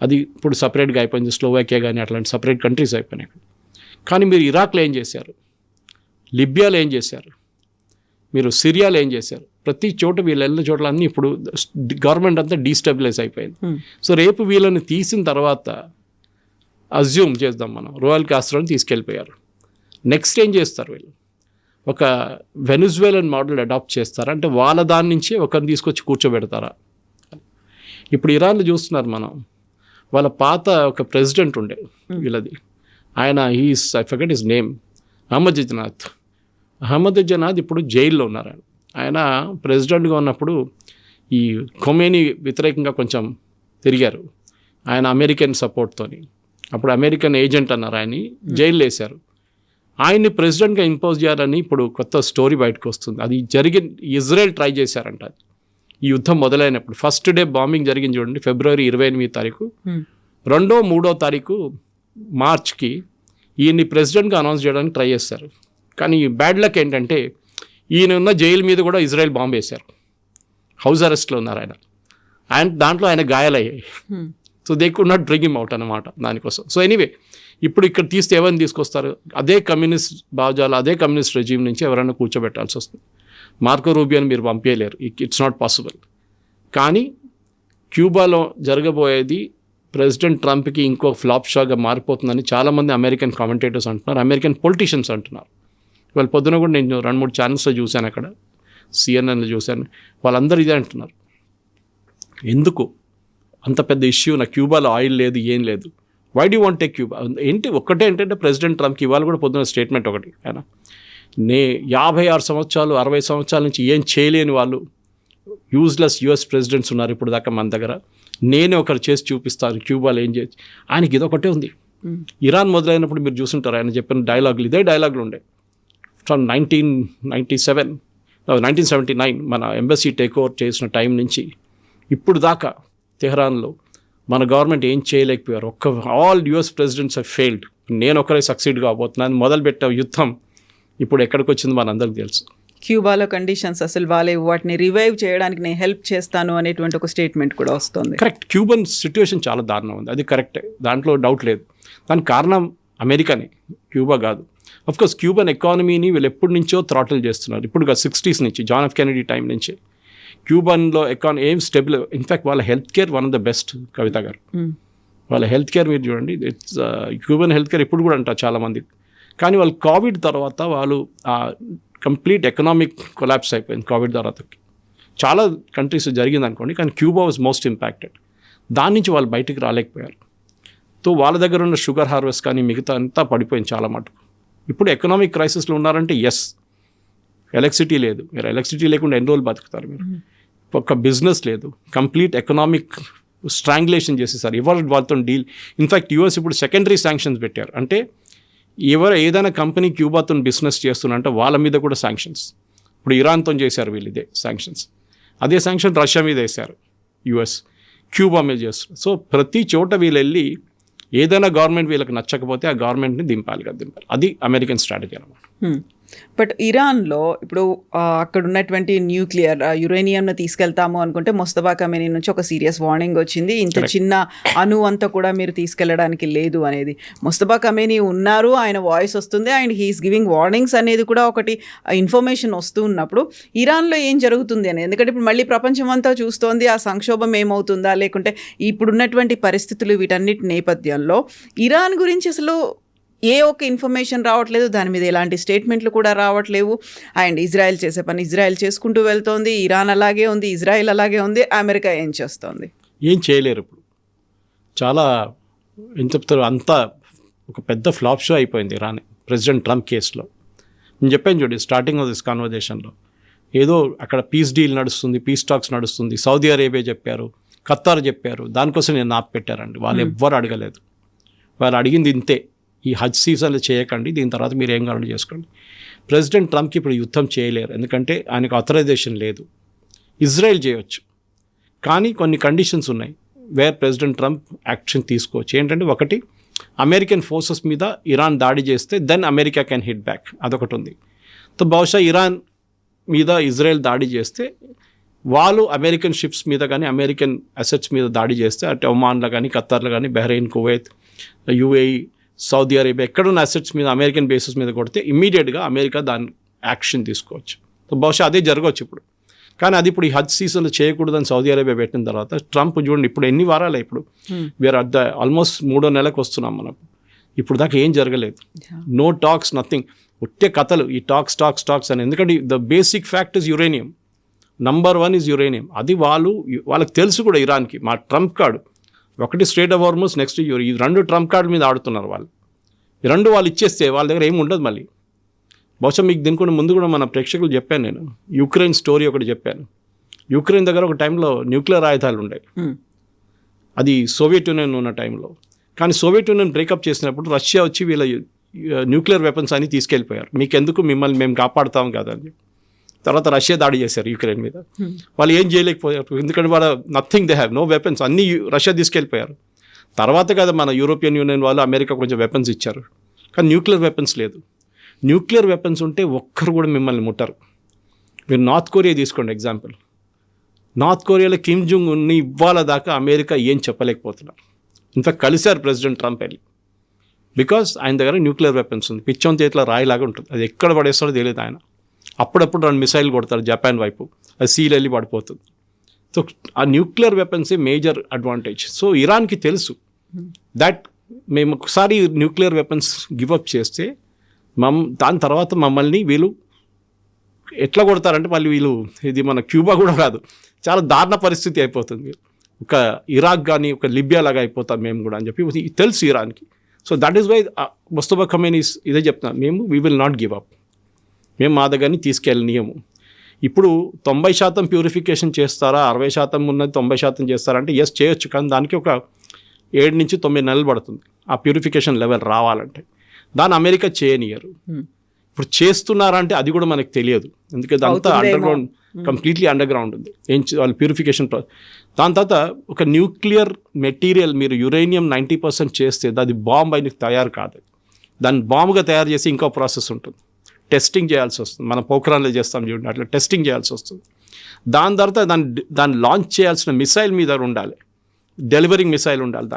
అది ఇప్పుడు సపరేట్గా అయిపోయింది. స్లోవాకియా కానీ అట్లాంటి సపరేట్ కంట్రీస్ అయిపోయినాయి. కానీ మీరు ఇరాక్లో ఏం చేశారు, లిబియాలో ఏం చేశారు, మీరు సిరియాలో ఏం చేశారు? ప్రతి చోట వీళ్ళు వెళ్ళిన చోట్ల అన్నీ ఇప్పుడు గవర్నమెంట్ అంతా డీస్టెబిలైజ్ అయిపోయింది. సో రేపు వీళ్ళని తీసిన తర్వాత అజ్యూమ్ చేద్దాం మనం రోయల్ కాస్ట్రోని తీసుకెళ్ళిపోయారు. నెక్స్ట్ ఏం చేస్తారు వీళ్ళు? ఒక వెనిజువేలన్ మోడల్ అడాప్ట్ చేస్తారా, అంటే వాళ్ళ దాని నుంచే ఒకరిని తీసుకొచ్చి కూర్చోబెడతారా? ఇప్పుడు ఇరాన్లో చూస్తున్నారు మనం, వాళ్ళ పాత ఒక ప్రెసిడెంట్ ఉండే వీళ్ళది, ఆయన ఐ ఫర్గెట్ హిస్ నేమ్, అహ్మదీజనాద్ ఇప్పుడు జైల్లో ఉన్నారు. ఆయన ప్రెసిడెంట్గా ఉన్నప్పుడు ఈ ఖొమేనీ వ్యతిరేకంగా కొంచెం తిరిగారు, ఆయన అమెరికన్ సపోర్ట్తోని. అప్పుడు అమెరికన్ ఏజెంట్ అన్నారు, ఆయన్ని జైల్లో వేశారు. ఆయన్ని ప్రెసిడెంట్గా ఇంపోజ్ చేయాలని ఇప్పుడు కొత్త స్టోరీ బయటకు వస్తుంది. అది ఇజ్రాయెల్ ట్రై చేశారంట. ఈ యుద్ధం మొదలైనప్పుడు ఫస్ట్ డే బాంబింగ్ జరిగింది చూడండి, ఫిబ్రవరి 28 2వ 3వ తారీఖు మార్చ్కి ఈయన్ని ప్రెసిడెంట్గా అనౌన్స్ చేయడానికి ట్రై చేస్తారు. కానీ బ్యాడ్ లక్ ఏంటంటే ఈయన ఉన్న జైలు మీద కూడా ఇజ్రాయెల్ బాంబు వేశారు. హౌస్ అరెస్ట్లో ఉన్నారు ఆయన దాంట్లో ఆయన గాయాలయ్యాయి. So they could not bring him out అన్నమాట దానికోసం. సో ఎనీవే ఇప్పుడు ఇక్కడ తీస్తే ఎవరిని తీసుకొస్తారు? అదే కమ్యూనిస్ట్ భావజాలు, అదే కమ్యూనిస్ట్ రెజ్యూమ్ నుంచి ఎవరైనా కూర్చోబెట్టాల్సి వస్తుంది. మార్కో రూబియోని మీరు పంపించలేరు, ఇట్స్ నాట్ పాసిబుల్. కానీ క్యూబాలో జరగబోయేది ప్రెసిడెంట్ ట్రంప్కి ఇంకో ఫ్లాప్ షాగా మారిపోతుందని చాలామంది అమెరికన్ కామెంటేటర్స్ అంటున్నారు, అమెరికన్ పొలిటీషియన్స్ అంటున్నారు. వాళ్ళ పొద్దున కూడా నేను 2-3 ఛానల్స్లో చూశాను, అక్కడ సిఎన్ఎన్లో చూశాను, వాళ్ళందరూ ఇదే అంటున్నారు. ఎందుకు అంత పెద్ద ఇష్యూ? నా క్యూబాలో ఆయిల్ లేదు, ఏం లేదు, why do want take Cuba? ఒక్కటే ఏంటంటే ప్రెసిడెంట్ ట్రంప్కి ఇవాళ కూడా పొద్దున స్టేట్మెంట్ ఒకటి, ఆయన 56 సంవత్సరాలు 60 సంవత్సరాల నుంచి ఏం చేయలేని వాళ్ళు యూజ్లెస్ యుఎస్ ప్రెసిడెంట్స్ ఉన్నారు ఇప్పుడు దాకా మన దగ్గర, నేనే ఒకరు చేసి చూపిస్తాను క్యూబాలో ఏం చేసి. ఆయనకి ఇదొకటే ఉంది. ఇరాన్ మొదలైనప్పుడు మీరు చూసుంటారు ఆయన చెప్పిన డైలాగులు ఇదే డైలాగులు ఉండే. ఫ్రమ్ 1979 మన ఎంబసీ టేక్ ఓవర్ చేసిన టైం నుంచి ఇప్పుడు దాకా తెహ్రాన్లో మన గవర్నమెంట్ ఏం చేయలేకపోయారు. All US presidents have failed. నేను ఒకరే సక్సీడ్ కాబోతున్నాను. మొదలుపెట్టే యుద్ధం ఇప్పుడు ఎక్కడికి వచ్చింది మనందరికీ తెలుసు. క్యూబాలో కండిషన్స్ అసలు బాలేవు, వాటిని రివైవ్ చేయడానికి నేను హెల్ప్ చేస్తాను అనేటువంటి ఒక స్టేట్మెంట్ కూడా వస్తుంది. కరెక్ట్. క్యూబన్ సిచ్యువేషన్ చాలా దారుణం ఉంది, అది కరెక్టే, దాంట్లో డౌట్ లేదు. దానికి కారణం అమెరికానే, క్యూబా కాదు. అఫ్కోర్స్ క్యూబన్ ఎకానమీని వీళ్ళు ఎప్పటి నుంచో థ్రాటిల్ చేస్తున్నారు. ఇప్పుడు 60s నుంచి జాన్ ఎఫ్ కెనడీ టైం నుంచి క్యూబన్లో ఏం స్టెబుల్. ఇన్ఫ్యాక్ట్ వాళ్ళ health care one of the best. Kavitha గారు వాళ్ళ హెల్త్ కేర్ మీరు చూడండి, ఇట్స్ క్యూబన్ హెల్త్ కేర్ ఇప్పుడు కూడా అంటారు చాలామంది. కానీ వాళ్ళు కోవిడ్ తర్వాత వాళ్ళు కంప్లీట్ ఎకనామిక్ కొలాప్స్ అయిపోయింది. కోవిడ్ తర్వాత చాలా కంట్రీస్ జరిగింది అనుకోండి, కానీ క్యూబా వాజ్ మోస్ట్ ఇంపాక్టెడ్. దాని నుంచి వాళ్ళు బయటికి రాలేకపోయారు. సో వాళ్ళ దగ్గర ఉన్న షుగర్ హార్వెస్ట్ కానీ మిగతా అంతా పడిపోయింది చాలా మటుకు. ఇప్పుడు ఎకనామిక్ క్రైసిస్లో ఉన్నారంటే ఎస్, ఎలక్ట్రిసిటీ లేదు. మీరు ఎలక్ట్రిసిటీ లేకుండా ఎన్ని రోజులు బతుకుతారు మీరు? ఒక బిజినెస్ లేదు, కంప్లీట్ ఎకనామిక్ స్ట్రాంగులేషన్ చేసేసారు. వాళ్ళతో డీల్. ఇన్ఫ్యాక్ట్ యూఎస్ ఇప్పుడు సెకండరీ శాంక్షన్స్ పెట్టారు. అంటే ఏదైనా కంపెనీ క్యూబాతో బిజినెస్ చేస్తున్నారంటే వాళ్ళ మీద కూడా శాంక్షన్స్. ఇప్పుడు ఇరాన్తో చేశారు వీళ్ళు ఇదే శాంక్షన్స్. అదే శాంక్షన్ రష్యా మీద వేశారు యూఎస్, క్యూబా మీద చేస్తారు. సో ప్రతి చోట వీళ్ళు వెళ్ళి ఏదైనా గవర్నమెంట్ వీళ్ళకి నచ్చకపోతే ఆ గవర్నమెంట్ని దింపాలి. అది అమెరికన్ స్ట్రాటజీ అన్నమాట. బట్ ఇరాన్లో ఇప్పుడు అక్కడ ఉన్నటువంటి న్యూక్లియర్ యురేనియంను తీసుకెళ్తాము అనుకుంటే మొస్తఫా ఖమేనీ నుంచి ఒక సీరియస్ వార్నింగ్ వచ్చింది. ఇంత చిన్న అణువు అంతా కూడా మీరు తీసుకెళ్లడానికి లేదు అనేది. మొస్తఫా ఖమేనీ ఉన్నారు, ఆయన వాయిస్ వస్తుంది, అండ్ హీఈస్ గివింగ్ వార్నింగ్స్ అనేది కూడా ఒకటి ఇన్ఫర్మేషన్ వస్తూ ఉన్నప్పుడు ఇరాన్లో ఏం జరుగుతుంది అనేది, ఎందుకంటే ఇప్పుడు మళ్ళీ ప్రపంచం అంతా చూస్తోంది ఆ సంక్షోభం ఏమవుతుందా, లేకుంటే ఇప్పుడున్నటువంటి పరిస్థితులు వీటన్నిటి నేపథ్యంలో ఇరాన్ గురించి అసలు ఏ ఒక్క ఇన్ఫర్మేషన్ రావట్లేదు, దాని మీద ఎలాంటి స్టేట్మెంట్లు కూడా రావట్లేవు. అండ్ ఇజ్రాయెల్ చేసే పని ఇజ్రాయెల్ చేసుకుంటూ వెళ్తోంది, ఇరాన్ అలాగే ఉంది, ఇజ్రాయెల్ అలాగే ఉంది, అమెరికా ఏం చేస్తోంది? ఏం చేయలేరు. ఇప్పుడు చాలా ఏం చెప్తారు, అంతా ఒక పెద్ద ఫ్లాప్ షో అయిపోయింది ఇరాన్ ప్రెసిడెంట్ ట్రంప్ కేసులో. నేను చెప్పాను చూడండి స్టార్టింగ్ ఆఫ్ దిస్ కాన్వర్జేషన్లో, ఏదో అక్కడ పీస్ డీల్ నడుస్తుంది, పీస్ టాక్స్ నడుస్తుంది, సౌదీ అరేబియా చెప్పారు, ఖతార్ చెప్పారు, దానికోసం నేను ఆప్ పెట్టారండి. వాళ్ళు ఎవ్వరు అడగలేదు. వాళ్ళు అడిగింది ఇంతే, ఈ హజ్ సీజన్లో చేయకండి, దీని తర్వాత మీరు ఏం కావాలో చేసుకోండి. ప్రెసిడెంట్ ట్రంప్కి ఇప్పుడు యుద్ధం చేయలేరు, ఎందుకంటే ఆయనకు ఆథరైజేషన్ లేదు. ఇజ్రాయెల్ చేయవచ్చు, కానీ కొన్ని కండిషన్స్ ఉన్నాయి వేర్ ప్రెసిడెంట్ ట్రంప్ యాక్షన్ తీసుకోవచ్చు. ఏంటంటే ఒకటి, అమెరికన్ ఫోర్సెస్ మీద ఇరాన్ దాడి చేస్తే then America can hit back, అదొకటి ఉంది. సో బహుశా ఇరాన్ మీద ఇజ్రాయెల్ దాడి చేస్తే వాళ్ళు అమెరికన్ షిప్స్ మీద కానీ అమెరికన్ అసెట్స్ మీద దాడి చేస్తే, అటు ఒమాన్లో కానీ ఖతార్లో కానీ Bahrain, Kuwait, UAE, Saudi Arabia ఎక్కడున్న అసెట్స్ మీద అమెరికన్ బేసెస్ మీద కొడితే ఇమ్మీడియట్గా అమెరికా దాని యాక్షన్ తీసుకోవచ్చు. సో బహుశా అదే జరగవచ్చు ఇప్పుడు. కానీ అది ఇప్పుడు ఈ హజ్ సీజన్లో చేయకూడదని సౌదీ అరేబియా పెట్టిన తర్వాత ట్రంప్ చూడండి ఇప్పుడు ఎన్ని వారాలే, ఇప్పుడు వీఆర్ అట్ ద ఆల్మోస్ట్ 3వ నెలకు వస్తున్నాం మనం. ఇప్పుడు దాకా ఏం జరగలేదు, నో టాక్స్, నథింగ్, ఒట్టే కథలు ఈ టాక్స్ అని. ఎందుకంటే the basic fact is uranium, number 1 is uranium. అది వాళ్ళకి తెలుసు కూడా ఇరాన్కి. మా ట్రంప్ కార్డు ఒకటి స్ట్రేట్ ఆఫ్ హార్మోస్, నెక్స్ట్ ఈ 2 ట్రంప్ కార్డు మీద ఆడుతున్నారు వాళ్ళు. ఈ 2 వాళ్ళు ఇచ్చేస్తే వాళ్ళ దగ్గర ఏమి ఉండదు మళ్ళీ. బహుశా మీకు దీనికి ముందు కూడా మన ప్రేక్షకులు చెప్పాను, నేను యుక్రెయిన్ స్టోరీ ఒకటి చెప్పాను. యుక్రెయిన్ దగ్గర ఒక టైంలో న్యూక్లియర్ ఆయుధాలు ఉండేవి, అది సోవియట్ యూనియన్ ఉన్న టైంలో. కానీ సోవియట్ యూనియన్ బ్రేకప్ చేసినప్పుడు రష్యా వచ్చి వీళ్ళ న్యూక్లియర్ వెపన్స్ అని తీసుకెళ్ళిపోయారు. మీకెందుకు, మిమ్మల్ని మేము కాపాడుతాం కదా అని. తర్వాత రష్యా దాడి చేశారు యుక్రెయిన్ మీద. వాళ్ళు ఏం చేయలేకపోయారు, ఎందుకంటే వాళ్ళ nothing, they have no weapons, అన్నీ రష్యా తీసుకెళ్ళిపోయారు. తర్వాత కదా మన యూరోపియన్ యూనియన్ వాళ్ళు అమెరికా కొంచెం వెపన్స్ ఇచ్చారు, కానీ న్యూక్లియర్ వెపన్స్ లేదు. న్యూక్లియర్ వెపన్స్ ఉంటే ఒక్కరు కూడా మిమ్మల్ని ముట్టరు. మీరు నార్త్ కొరియా తీసుకోండి ఎగ్జాంపుల్. నార్త్ కొరియాలో కిమ్ జంగ్ ఉన్ని ఇవ్వాల దాకా అమెరికా ఏం చెప్పలేకపోతున్నారు. ఇన్ఫాక్ట్ కలిశారు ప్రెసిడెంట్ ట్రంప్ వెళ్ళి, బికాస్ ఆయన దగ్గర న్యూక్లియర్ వెపన్స్ ఉంది. పిచ్చోన్ చేతిలో రాయిలాగా ఉంటుంది, అది ఎక్కడ పడేస్తాడో తెలియదు ఆయన. అప్పుడప్పుడు 2 మిసైల్ కొడతారు జపాన్ వైపు, అది సీల్ వెళ్ళి పడిపోతుంది. సో ఆ న్యూక్లియర్ వెపన్సే మేజర్ అడ్వాంటేజ్. సో ఇరాన్కి తెలుసు దట్ మేము ఒకసారి న్యూక్లియర్ వెపన్స్ గివప్ చేస్తే దాని తర్వాత మమ్మల్ని వీళ్ళు ఎట్లా కొడతారంటే మళ్ళీ వీళ్ళు, ఇది మన క్యూబా కూడా కాదు, చాలా దారుణ పరిస్థితి అయిపోతుంది. ఒక ఇరాక్ కానీ ఒక లిబియా లాగా అయిపోతాం మేము కూడా అని చెప్పి తెలుసు ఇరాన్కి. So that is why Mustafa Khamenei ఇదే చెప్తున్నారు, we will not give up, మేము మా దగ్గరని తీసుకెళ్ళనియము. ఇప్పుడు 90% ప్యూరిఫికేషన్ చేస్తారా, 60% ఉన్నది 90% చేస్తారా అంటే ఎస్ చేయొచ్చు, కానీ దానికి ఒక 7 నుంచి 9 నెలలు పడుతుంది ఆ ప్యూరిఫికేషన్ లెవెల్ రావాలంటే. దాన్ని అమెరికా చేయనియరు. ఇప్పుడు చేస్తున్నారా అంటే అది కూడా మనకు తెలియదు, ఎందుకంటే అంతా under ground, completely under ground ఉంది. వాళ్ళు ప్యూరిఫికేషన్ దాని తర్వాత ఒక న్యూక్లియర్ మెటీరియల్ మీరు యురేనియం 90% చేస్తే అది బాంబ్ అయిన తయారు కాదు. దాన్ని బాంబుగా తయారు చేసి ఇంకో ప్రాసెస్ ఉంటుంది, టెస్టింగ్ చేయాల్సి వస్తుంది. మనం పోఖ్రాన్లో చేస్తాం చూడండి, అట్లా టెస్టింగ్ చేయాల్సి వస్తుంది. దాని తర్వాత దాన్ని లాంచ్ చేయాల్సిన మిసైల్ మీద ఉండాలి, డెలివరింగ్ మిసైల్ ఉండాలి.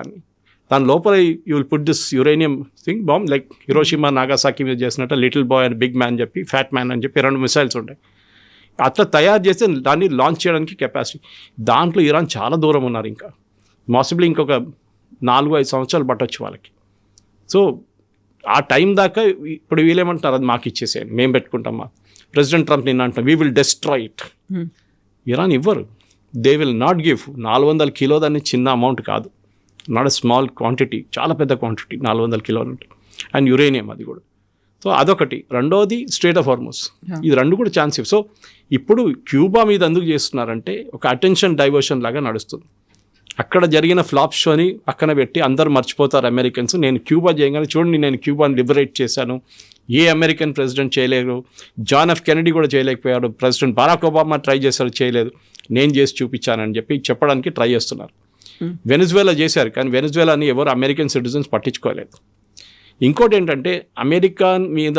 దాని లోపల you will put this uranium thing bomb, like Hiroshima Nagasaki మీద చేసినట్టు little boy and big man చెప్పి, ఫ్యాట్ మ్యాన్ అని చెప్పి 2 మిసైల్స్ ఉంటాయి. అట్లా తయారు చేస్తే దాన్ని లాంచ్ చేయడానికి కెపాసిటీ. దాంట్లో ఇరాన్ చాలా దూరం ఉన్నారు, ఇంకా మాసిబ్లీ ఇంకొక 4-5 సంవత్సరాలు పట్టొచ్చు వాళ్ళకి. సో ఆ టైం దాకా ఇప్పుడు వీళ్ళేమంటారు, అది మాకు ఇచ్చేసేయండి, మేము పెట్టుకుంటామా. ప్రెసిడెంట్ ట్రంప్ నిన్న అంటాం we will destroy it. Iran ఇవ్వరు, they will not give. 400 kilo దాన్ని చిన్న అమౌంట్ కాదు, నాట్ ఎ స్మాల్ క్వాంటిటీ, చాలా పెద్ద క్వాంటిటీ 400 కిలోలు ఉంటాయి. అండ్ యురేనియం అది కూడా. సో అదొకటి. రెండోది స్ట్రెయిట్ ఆఫ్ హార్మోస్, ఇది 2 కూడా ఛాన్స్ ఇవ్వ. సో ఇప్పుడు క్యూబా మీద ఎందుకు చేస్తున్నారంటే ఒక అటెన్షన్ డైవర్షన్ లాగా నడుస్తుంది. అక్కడ జరిగిన ఫ్లాప్ షోని పక్కన పెట్టి అందరు మర్చిపోతారు అమెరికన్స్. నేను క్యూబా చేయగానే చూడండి, నేను క్యూబాని లిబరేట్ చేశాను, ఏ అమెరికన్ ప్రెసిడెంట్ చేయలేరు, జాన్ ఎఫ్ కెనడీ కూడా చేయలేకపోయాడు, ప్రెసిడెంట్ బరాక్ ఒబామా ట్రై చేశారు, చేయలేదు, నేను చేసి చూపించానని చెప్పి చెప్పడానికి ట్రై చేస్తున్నారు. వెనిజువేలా చేశారు, కానీ వెనిజువేలాని ఎవరు అమెరికన్ సిటిజన్స్ పట్టించుకోలేదు. ఇంకోటి ఏంటంటే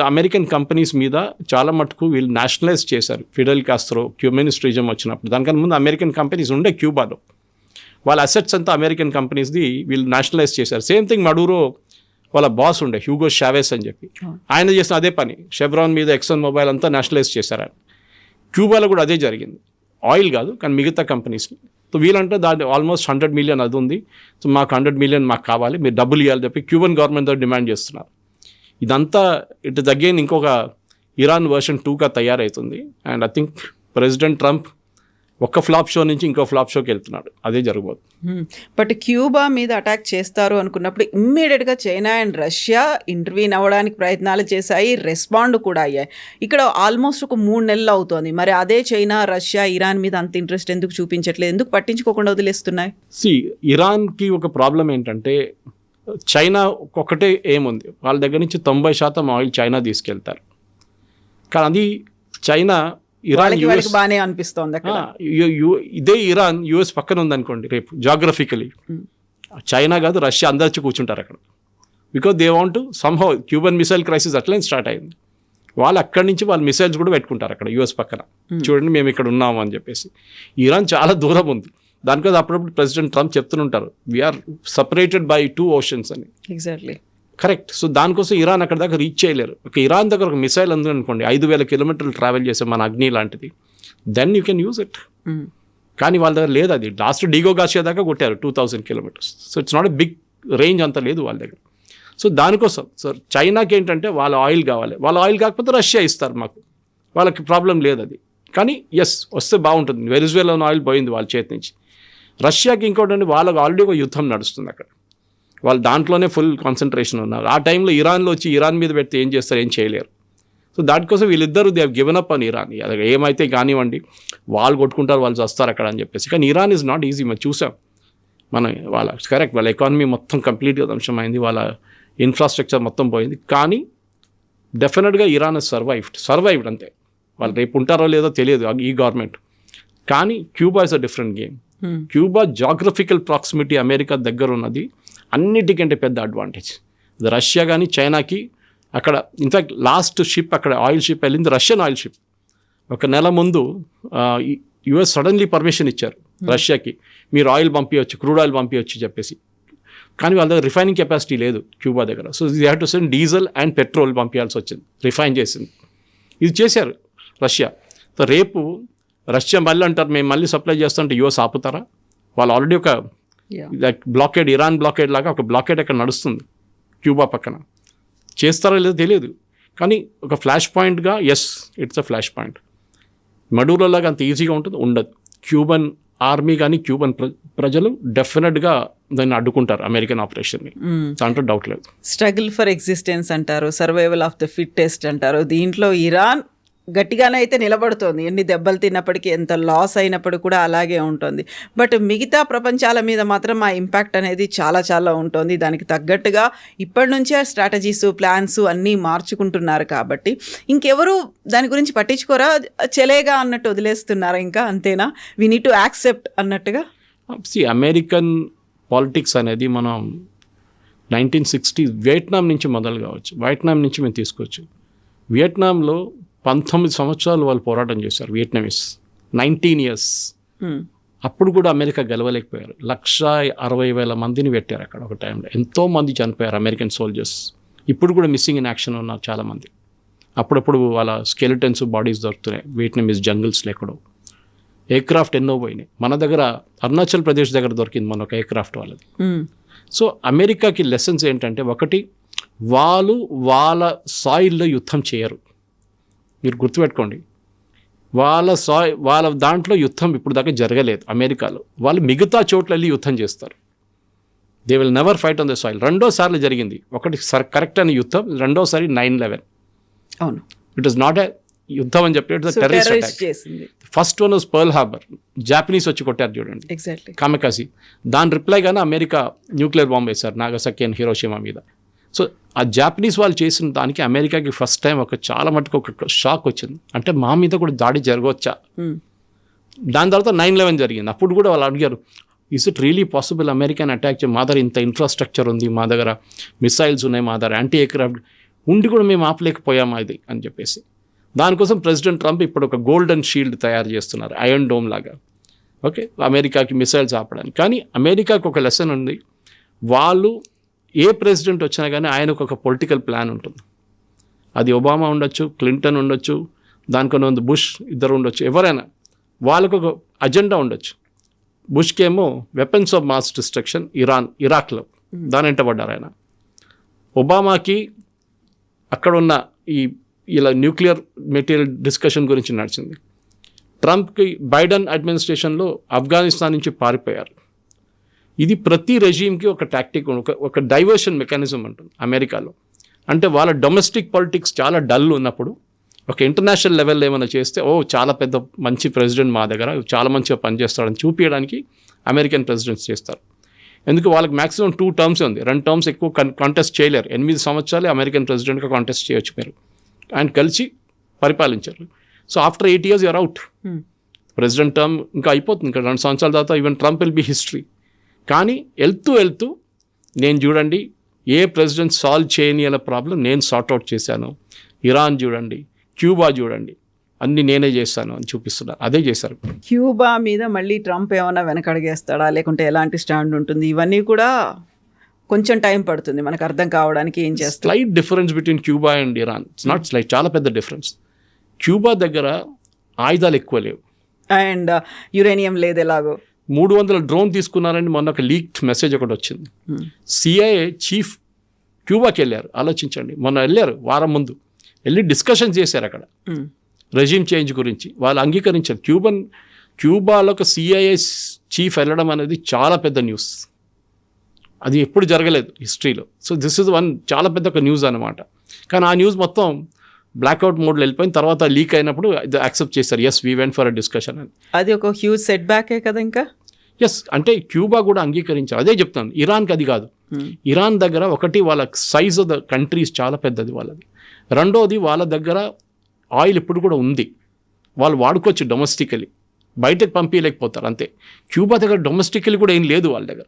అమెరికన్ కంపెనీస్ మీద చాలా మటుకు వీళ్ళు నేషనలైజ్ చేశారు. ఫిడెల్ కాస్ట్రో క్యూమినిస్ట్ రిజం వచ్చినప్పుడు, దానికన్నా ముందు అమెరికన్ కంపెనీస్ ఉండే క్యూబాలో, వాళ్ళ అసెట్స్ అంతా అమెరికన్ కంపెనీస్ది వీళ్ళు నేషనలైజ్ చేశారు. సేమ్ థింగ్ మడూరో వాళ్ళ బాస్ ఉండే హ్యూగో షావెస్ అని చెప్పి, ఆయన చేసిన అదే పని. షెవ్రాన్ మీద ఎక్సన్ మొబైల్ అంతా నేషనలైజ్ చేశారు ఆయన. క్యూబాలో కూడా అదే జరిగింది, ఆయిల్ కాదు కానీ మిగతా కంపెనీస్ని. సో వీళ్ళంటే దాని ఆల్మోస్ట్ 100 మిలియన్ అది ఉంది, సో మాకు 100 మిలియన్ మాకు కావాలి, మీరు డబ్బులు ఇవ్వాలని చెప్పి క్యూబన్ గవర్నమెంట్తో డిమాండ్ చేస్తున్నారు. ఇదంతా ఇట్ ఇస్ అగైన్ ఇంకొక ఇరాన్ వర్షన్ 2గా తయారవుతుంది. And I think president Trump ఒక్క ఫ్లాప్ షో నుంచి ఇంకో ఫ్లాప్ షోకి వెళ్తున్నాడు, అదే జరగబోతుంది. బట్ క్యూబా మీద అటాక్ చేస్తారు అనుకున్నప్పుడు ఇమ్మీడియట్గా చైనా అండ్ రష్యా ఇంటర్వ్యూన్ అవ్వడానికి ప్రయత్నాలు చేశాయి, రెస్పాండ్ కూడా అయ్యాయి. ఇక్కడ ఆల్మోస్ట్ ఒక 3 నెలలు అవుతోంది. మరి అదే చైనా రష్యా ఇరాన్ మీద అంత ఇంట్రెస్ట్ ఎందుకు చూపించట్లేదు, ఎందుకు పట్టించుకోకుండా వదిలేస్తున్నాయి? ఇరాన్కి ఒక ప్రాబ్లం ఏంటంటే చైనా ఒకటే ఏముంది, వాళ్ళ దగ్గర నుంచి 90% ఆయిల్ చైనా తీసుకెళ్తారు. కానీ అది చైనా ఇరాన్ బాగానే అనిపిస్తోంది. ఇదే ఇరాన్ యుఎస్ పక్కన ఉందనుకోండి, రేపు జాగ్రఫికలీ చైనా కాదు రష్యా అందరు వచ్చి కూర్చుంటారు అక్కడ. Because they want somehow Cuban missile crisis అట్లనే స్టార్ట్ అయింది. వాళ్ళు అక్కడి నుంచి వాళ్ళు మిసైల్స్ కూడా పెట్టుకుంటారు అక్కడ యుఎస్ పక్కన, చూడండి మేము ఇక్కడ ఉన్నాము అని చెప్పేసి. ఇరాన్ చాలా దూరం ఉంది. దానికోసం అప్పుడప్పుడు ప్రెసిడెంట్ ట్రంప్ చెప్తుంటారు వీఆర్ సపరేటెడ్ బై 2 oceans అని. Exactly correct. సో దానికోసం ఇరాన్ అక్కడ దాకా రీచ్ చేయలేరు. ఇరాన్ దగ్గర ఒక మిసైల్ ఉంది అనుకోండి, 5,000 కిలోమీటర్లు ట్రావెల్ చేసే మన అగ్ని లాంటిది, then you can use it. కానీ వాళ్ళ దగ్గర లేదు. అది లాస్ట్ డిగో గాషియా దాకా కొట్టారు 2000 kilometres. So it's not a big range అంత లేదు వాళ్ళ దగ్గర. సో దానికోసం సో చైనాకి ఏంటంటే వాళ్ళ ఆయిల్ కావాలి, వాళ్ళ ఆయిల్ కాకపోతే రష్యా ఇస్తారు మాకు, వాళ్ళకి ప్రాబ్లం లేదు అది. కానీ ఎస్ వస్తే బాగుంటుంది. వెనిజువేలాలో ఆయిల్ పోయింది వాళ్ళ చేతి నుంచి. రష్యాకి ఇంకోటి వాళ్ళకి ఆల్రెడీ ఒక యుద్ధం నడుస్తుంది అక్కడ, వాళ్ళు దాంట్లోనే ఫుల్ కాన్సన్ట్రేషన్ ఉన్నారు. ఆ టైంలో ఇరాన్లో వచ్చి ఇరాన్ మీద పెడితే ఏం చేస్తారు, ఏం చేయలేరు. సో దానికోసం వీళ్ళిద్దరూ దే హ్యావ్ గివెన్ అప్ అని ఇరాన్. అది ఏమైతే కానివ్వండి, వాళ్ళు కొట్టుకుంటారు, వాళ్ళు వస్తారు అక్కడ అని చెప్పేసి. కానీ ఇరాన్ ఈజ్ నాట్ ఈజీ. మనం చూసాం, వాళ్ళ కరెక్ట్ వాళ్ళ ఎకానమీ మొత్తం కంప్లీట్గా ధ్వంసమైంది, వాళ్ళ ఇన్ఫ్రాస్ట్రక్చర్ మొత్తం పోయింది. కానీ డెఫినెట్గా ఇరాన్ సర్వైవ్డ్ అంతే. వాళ్ళు రేపు ఉంటారో లేదో తెలియదు ఈ గవర్నమెంట్. కానీ Cuba is a different game. Cuba geographical proximity America దగ్గర ఉన్నది అన్నిటికంటే పెద్ద అడ్వాంటేజ్. రష్యా కానీ చైనాకి అక్కడ ఇన్ఫ్యాక్ట్ లాస్ట్ షిప్ అక్కడ ఆయిల్ షిప్ వెళ్ళింది, రష్యన్ ఆయిల్ షిప్. 1 నెల ముందు యుఎస్ సడన్లీ పర్మిషన్ ఇచ్చారు రష్యాకి, మీరు ఆయిల్ పంపించవచ్చు, క్రూడ్ ఆయిల్ పంపించవచ్చు చెప్పేసి. కానీ వాళ్ళ దగ్గర రిఫైనింగ్ కెపాసిటీ లేదు క్యూబా దగ్గర. So they have to send diesel and petrol పంపించాల్సి వచ్చింది, రిఫైన్ చేసింది. ఇది చేశారు రష్యా. సో రేపు రష్యా మళ్ళీ అంటారు మేము మళ్ళీ సప్లై చేస్తుంటే యుఎస్ ఆపుతారా? వాళ్ళు ఆల్రెడీ ఒక బ్లాకేడ్, ఇరాన్ బ్లాకేడ్ లాగా ఒక బ్లాకేడ్ అక్కడ నడుస్తుంది క్యూబా పక్కన. చేస్తారో లేదో తెలియదు. కానీ ఒక ఫ్లాష్ పాయింట్గా yes it's a flash point. Maduro లాగా అంత ఈజీగా ఉంటుంది ఉండదు. క్యూబన్ ఆర్మీ కానీ క్యూబన్ ప్రజలు డెఫినెట్గా దాన్ని అడ్డుకుంటారు అమెరికన్ ఆపరేషన్ని, దాంట్లో డౌట్ లేదు. స్ట్రగుల్ ఫర్ ఎగ్జిస్టెన్స్ అంటారు, సర్వైవల్ ఆఫ్ ద ఫిట్టెస్ట్ అంటారు. దీంట్లో ఇరాన్ గట్టిగానే అయితే నిలబడుతోంది. ఎన్ని దెబ్బలు తిన్నప్పటికీ, ఎంత లాస్ అయినప్పుడు కూడా అలాగే ఉంటుంది. బట్ మిగతా ప్రపంచాల మీద మాత్రం ఆ ఇంపాక్ట్ అనేది చాలా చాలా ఉంటుంది. దానికి తగ్గట్టుగా ఇప్పటి నుంచే స్ట్రాటజీస్, ప్లాన్స్ అన్నీ మార్చుకుంటున్నారు కాబట్టి ఇంకెవరు దాని గురించి పట్టించుకోరా, చెలేగా అన్నట్టు వదిలేస్తున్నారా? ఇంకా అంతేనా, వి నీడ్ టు యాక్సెప్ట్ అన్నట్టుగా? అమెరికన్ పాలిటిక్స్ అనేది మనం 1960s వియట్నాం నుంచి మొదలు కావచ్చు. వియట్నాం నుంచి మేము తీసుకోవచ్చు. వియట్నాంలో 19 సంవత్సరాలు వాళ్ళు పోరాటం చేశారు. Vietnamese 19 years. అప్పుడు కూడా అమెరికా గెలవలేకపోయారు. 160,000 మందిని పెట్టారు అక్కడ ఒక టైంలో. ఎంతోమంది చనిపోయారు అమెరికన్ సోల్జర్స్. ఇప్పుడు కూడా మిస్సింగ్ ఇన్ యాక్షన్ ఉన్నారు చాలామంది. అప్పుడప్పుడు వాళ్ళ స్కెలిటన్స్ బాడీస్ దొరుకుతున్నాయి వియట్నామీస్ జంగిల్స్లో ఎక్కడో. ఎయిర్క్రాఫ్ట్ ఎన్నో పోయినాయి. మన దగ్గర అరుణాచల్ ప్రదేశ్ దగ్గర దొరికింది మన ఒక ఎయిర్క్రాఫ్ట్ వాళ్ళది. సో అమెరికాకి లెసన్స్ ఏంటంటే, ఒకటి, వాళ్ళు వాళ్ళ సాయిల్లో యుద్ధం చేయరు. మీరు గుర్తుపెట్టుకోండి, వాళ్ళ దాంట్లో యుద్ధం ఇప్పుడు దాకా జరగలేదు అమెరికాలో. వాళ్ళు మిగతా చోట్ల వెళ్ళి యుద్ధం చేస్తారు. They will never fight on the soil. 2 సార్లు జరిగింది. ఒకటి కరెక్ట్ అని యుద్ధం, 2వసారి 9/11. అవును, ఇట్ ఈస్ నాట్ ఎ యుద్ధం అని చెప్పి, it's terrorist attack. First one was pearl harbour. Japanese వచ్చి కొట్టారు చూడండి, ఎగ్జాక్ట్లీ, కామెకాసి. దాని రిప్లైగానే అమెరికా న్యూక్లియర్ బాంబ్ వేశారు నాగసాకి అండ్ హిరోషిమా మీద. సో ఆ జాపనీస్ వాళ్ళు చేసిన దానికి అమెరికాకి ఫస్ట్ టైం చాలా మటుకు ఒక షాక్ వచ్చింది. అంటే మా మీద కూడా దాడి జరగవచ్చా? దాని తర్వాత 9/11 జరిగింది. అప్పుడు కూడా వాళ్ళు అడిగారు, is it really possible American attack చేయ? మా దగ్గర ఇంత ఇన్ఫ్రాస్ట్రక్చర్ ఉంది, మా దగ్గర మిసైల్స్ ఉన్నాయి, మా దగ్గర యాంటీ ఎయిర్క్రాఫ్ట్ ఉండి కూడా మేము ఆపలేకపోయామా ఇది అని చెప్పేసి. దానికోసం ప్రెసిడెంట్ ట్రంప్ ఇప్పుడు ఒక గోల్డెన్ షీల్డ్ తయారు చేస్తున్నారు, ఐరన్ డోమ్ లాగా. ఓకే, అమెరికాకి మిసైల్స్ ఆపడానికి. కానీ అమెరికాకి ఒక లెసన్ ఉంది. వాళ్ళు ఏ ప్రెసిడెంట్ వచ్చినా కానీ ఆయనకు ఒక పొలిటికల్ ప్లాన్ ఉంటుంది. అది ఒబామా ఉండొచ్చు, క్లింటన్ ఉండొచ్చు, దానికన్నా ఉంది బుష్, ఇద్దరు ఉండొచ్చు, ఎవరైనా. వాళ్ళకు ఒక అజెండా ఉండొచ్చు. బుష్కేమో వెపన్స్ ఆఫ్ మాస్ డిస్ట్రక్షన్, ఇరాక్లో దాని వెంటబడ్డారు ఆయన. ఒబామాకి అక్కడ ఉన్న ఇలా న్యూక్లియర్ మెటీరియల్ డిస్కషన్ గురించి నడిచింది. ట్రంప్కి బైడెన్ అడ్మినిస్ట్రేషన్లో ఆఫ్ఘనిస్తాన్ నుంచి పారిపోయారు. ఇది ప్రతి రెజీమ్కి ఒక టాక్టిక్, ఒక డైవర్షన్ మెకానిజం ఉంటుంది అమెరికాలో. అంటే వాళ్ళ డొమెస్టిక్ పాలిటిక్స్ చాలా డల్ ఉన్నప్పుడు ఒక ఇంటర్నేషనల్ లెవెల్లో ఏమైనా చేస్తే, చాలా పెద్ద మంచి ప్రెసిడెంట్ మా దగ్గర చాలా మంచిగా పనిచేస్తాడని చూపించడానికి అమెరికన్ ప్రెసిడెంట్స్ చేస్తారు. ఎందుకు వాళ్ళకి మ్యాక్సిమం 2 terms ఉంది, 2 terms ఎక్కువ కాంటెస్ట్ చేయలేరు. 8 సంవత్సరాలే అమెరికన్ ప్రెసిడెంట్గా కాంటెస్ట్ చేయొచ్చు మీరు. ఆయన కలిసి పరిపాలించారు. So after 8 years you're out. President term ఇంకా అయిపోతుంది, ఇంకా 2 సంవత్సరాల తర్వాత even Trump will be history. కానీ వెళ్తూ నేను చూడండి ఏ ప్రెసిడెంట్ సాల్వ్ చేయని అలా ప్రాబ్లం నేను సార్ట్అవుట్ చేశాను. ఇరాన్ చూడండి, క్యూబా చూడండి, అన్నీ నేనే చేశాను అని చూపిస్తున్నారు. అదే చేశారు. క్యూబా మీద మళ్ళీ ట్రంప్ ఏమైనా వెనకడిగేస్తాడా, లేకుంటే ఎలాంటి స్టాండ్ ఉంటుంది? ఇవన్నీ కూడా కొంచెం టైం పడుతుంది మనకు అర్థం కావడానికి. ఏం చేస్తారు? Slight difference between Cuba and Iran. It's not slight, చాలా పెద్ద డిఫరెన్స్. క్యూబా దగ్గర ఆయుధాలు ఎక్కువ లేవు అండ్ యురేనియం లేదు. ఎలాగో 300 డ్రోన్ తీసుకున్నారని మొన్న ఒక లీక్డ్ మెసేజ్ ఒకటి వచ్చింది. సిఐఏ చీఫ్ క్యూబాకి వెళ్ళారు. ఆలోచించండి, మొన్న వెళ్ళారు, వారం ముందు వెళ్ళి డిస్కషన్ చేశారు అక్కడ రెజీమ్ చేంజ్ గురించి. వాళ్ళు అంగీకరించారు. క్యూబాలో ఒక సిఐఏ చీఫ్ వెళ్ళడం అనేది చాలా పెద్ద న్యూస్. అది ఎప్పుడు జరగలేదు హిస్టరీలో. సో దిస్ ఇస్ వన్ చాలా పెద్ద ఒక న్యూస్ అనమాట. కానీ ఆ న్యూస్ మొత్తం బ్లాక్అవుట్ మోడ్లో వెళ్ళిపోయిన తర్వాత లీక్ అయినప్పుడు యాక్సెప్ట్ చేశారు, yes we went for a discussion అని. అది ఒక హ్యూజ్ సెట్ బ్యాకే కదా. ఇంకా ఎస్ అంటే క్యూబా కూడా అంగీకరించారు. అదే చెప్తాను, ఇరాన్కి అది కాదు. ఇరాన్ దగ్గర ఒకటి వాళ్ళ సైజ్ ఆఫ్ ద కంట్రీస్ చాలా పెద్దది వాళ్ళది. రెండోది వాళ్ళ దగ్గర ఆయిల్ ఇప్పుడు కూడా ఉంది, వాళ్ళు వాడుకోవచ్చు డొమెస్టికలీ, బయటకు పంపించలేకపోతారు అంతే. క్యూబా దగ్గర డొమెస్టికలీ కూడా ఏం లేదు వాళ్ళ దగ్గర.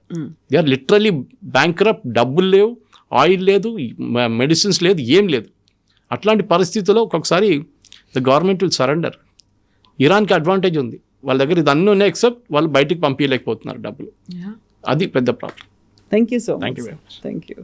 దే ఆర్ లిటరలీ బ్యాంక్రప్ట్, డబ్బులు లేవు, ఆయిల్ లేదు, మెడిసిన్స్ లేదు, ఏం లేదు. అట్లాంటి పరిస్థితుల్లో ఒక్కొక్కసారి ద గవర్నమెంట్ విల్ సరెండర్. ఇరాన్కి అడ్వాంటేజ్ ఉంది, వాళ్ళ దగ్గర ఇది అన్నీ ఉన్నాయి, ఎక్సెప్ట్ వాళ్ళు బయటికి పంపించలేకపోతున్నారు డబ్బులు. అది పెద్ద problem. Thank you so much. Thank you very much. Thank you.